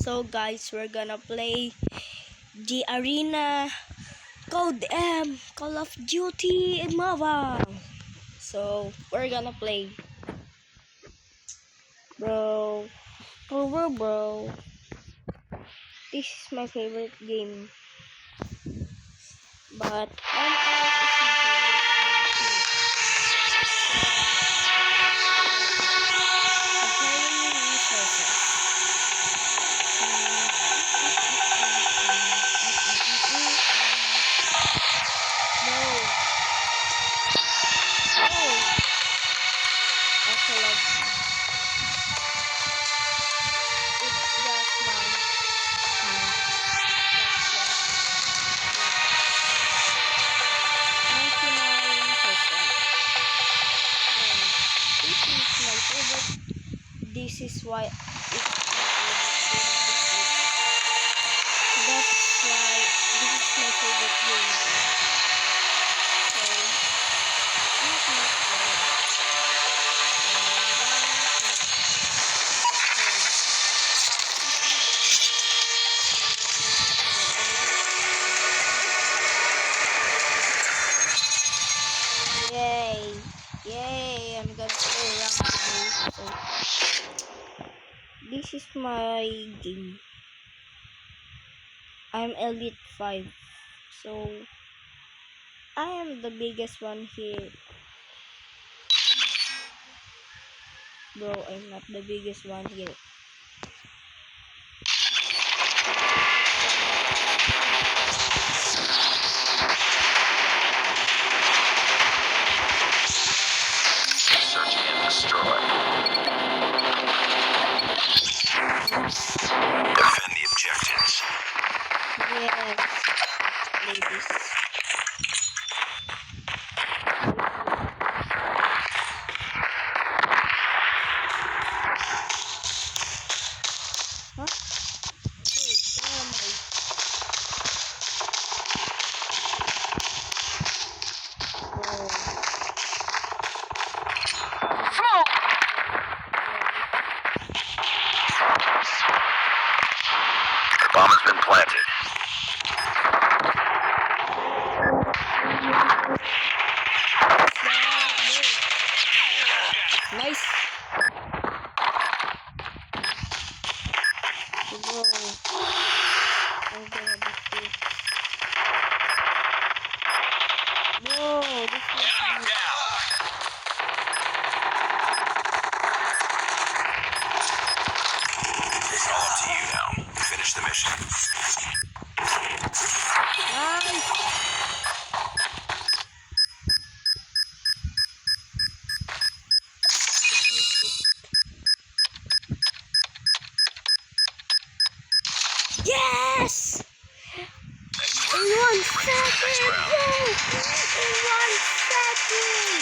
So guys, we're gonna play the Arena Code M Call of Duty Mobile. So we're gonna play, bro. This is my favorite game, but this is why that's why this is my favorite game. Yay, I'm gonna play around today. So this is my game. I'm Elite 5. So I am the biggest one here. Bro, I'm not the biggest one here. Search and destroy. Defend the objectives. Yes, ladies. Huh? Wait, where am I? The bomb has been planted. Nice. Whoa. I'm gonna be sick. Whoa, this is nice. It's all up to you now. Finish the mission. Nice. Yes! In 1 second! Yay! In 1 second!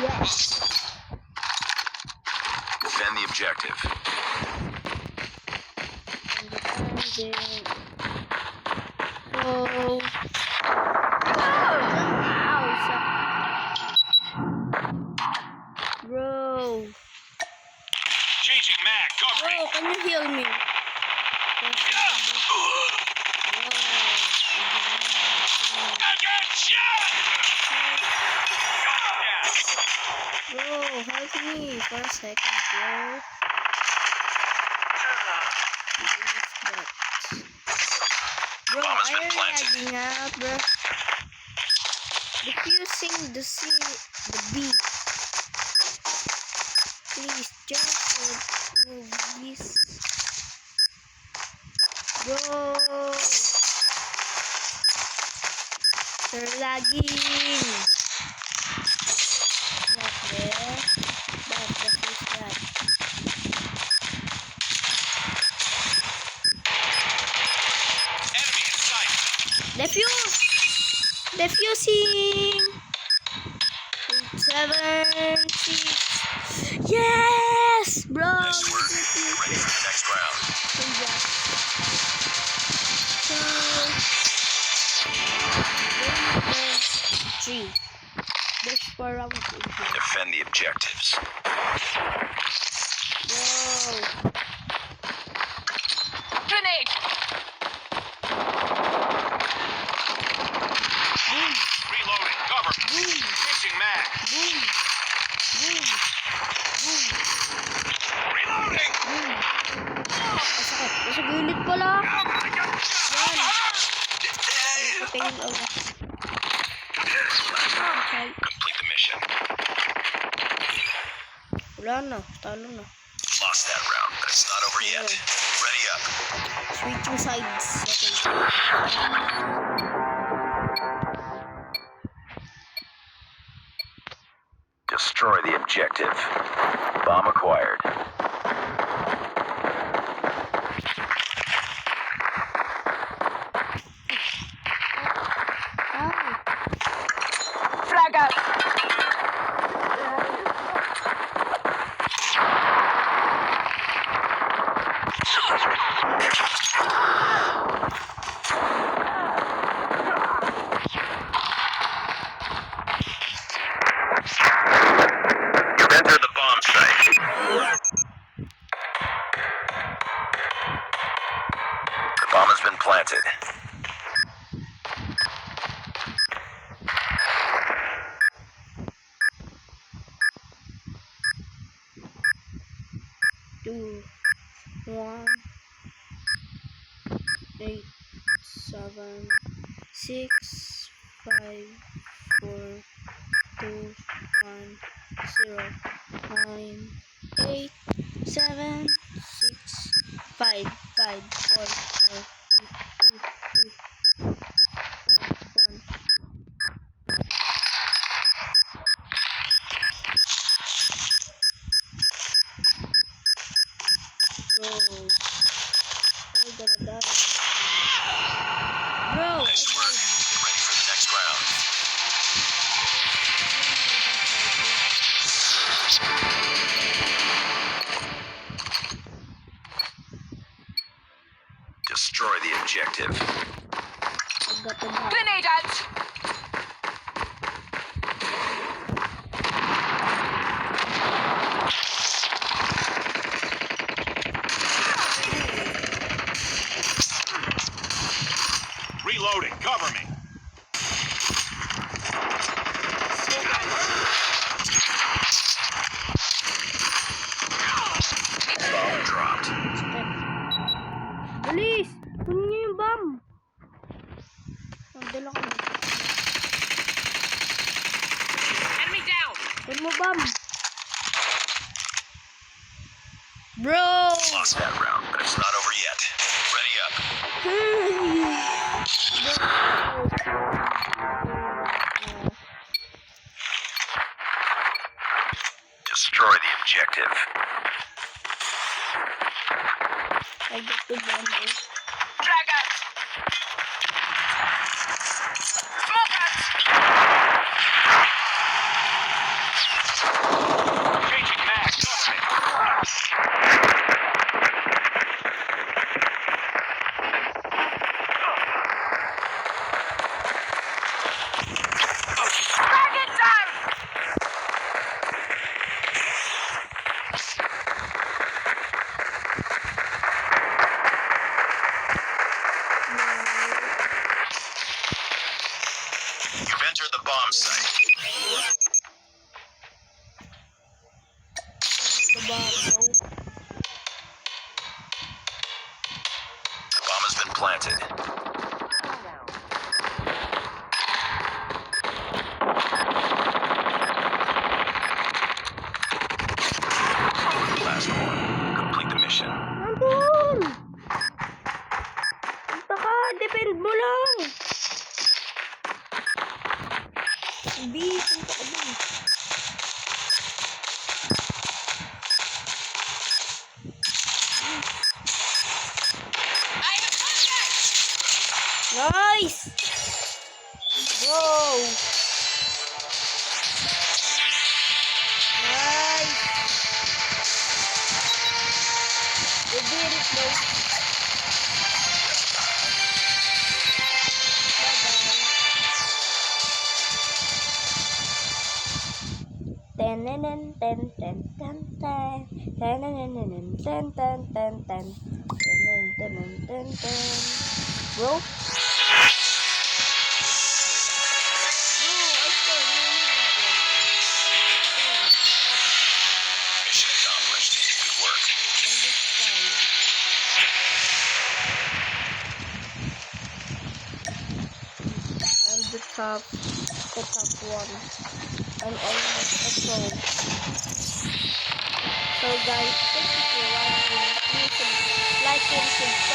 Yes! Defend the objective. Oh. Bro. Changing mag. Bro, can you heal me? I got shot. Bro, help me for a second, bro. Bro, Bomb has I'm been planted. lagging out, bro. Defusing the C, the B. Please just move this. Bro, they're lagging. Not there. But what is that? Enemy in sight. Defuse! Defusing! 8, 7, 6. Yes! Bro! Nice work. Ready for the next round. Congrats. So, 3. There's 4 rounds in here. Defend the objectives. Bro, Wala na. Talo na. Lost that round, but it's not over yet. Ready up. Switching sides. Okay. Destroy the objective. Bomb acquired. Frag out. You've entered the bomb site. The bomb has been planted. Two, 1, 8, 7, 6, 5, 4, 2, 1, 0, 9, 8, 7, 6, 5, 5, 4, 4, 3, 2, 1. Bro, I'm gonna die. Bro, Nice work. Get ready for the next round. Destroy the objective. I got the bomb. Grenade out. Reloading. Cover me. Bomb dropped. Bilis! Kunin niyo yung bomb! Nagdala ko na. Enemy down. Kunin mo bomb! Bro! Lost that round, but it's not over yet. Ready up. Destroy the objective. I got the bomb. Frag out. Smoke out. Changing mag. Cover me. Frag it down. You've entered the bomb site. The bomb, bro. The bomb has been planted. Last one. Complete the mission. Nandun! Punta ka! Defend mo lang! B, punta ka dun. I have contact. Nice! Bro! Nice! You did it, bro. Bye-bye. Ten ten ten ten ten ten ten ten ten ten ten ten ten ten. Bro? Mission accomplished. Good work. I'm the top one. I'm almost a pro. guys, thank you for watching. Please like and subscribe.